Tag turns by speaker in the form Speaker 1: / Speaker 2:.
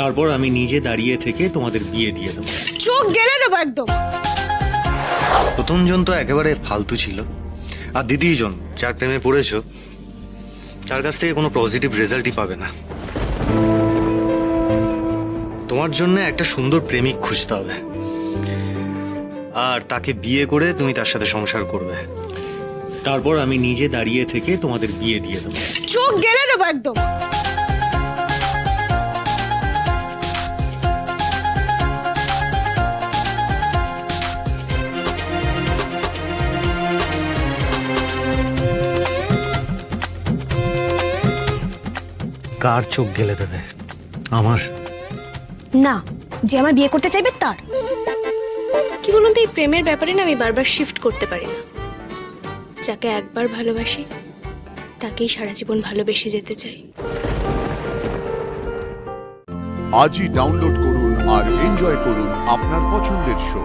Speaker 1: তারপর আমি নিজে দাঁড়িয়ে থেকে তোমাদের বিয়ে দিয়ে দেবো।
Speaker 2: চোখ গেলে দেবো একদম।
Speaker 1: প্রথমজন তো একেবারে ফালতু ছিল, আর দ্বিতীয়জন যার প্রেমে পড়েছো তার কাছ থেকে কোনো পজিটিভ রেজাল্টই পাবে না। তোমার জন্য একটা সুন্দর প্রেমিক খুঁজতে হবে, আর তাকে বিয়ে করে তুমি তার সাথে সংসার করবে। তারপর আমি নিজে দাঁড়িয়ে থেকে তোমাদের বিয়ে দিয়ে দেবো।
Speaker 2: চোখ গেলে দেবো একদম।
Speaker 1: কার চোখ গেলে দেবে? আমার
Speaker 2: না, যে আমার বিয়ে করতে চাইবে তার।
Speaker 3: কি বলুন তো, এই প্রেমের ব্যাপারে না আমি বারবার শিফট করতে পারি না। যাকে একবার ভালোবাসি তাকেই সারা জীবন ভালোবেসে যেতে চাই।
Speaker 4: আজই ডাউনলোড করুন আর এনজয় করুন আপনার পছন্দের শো।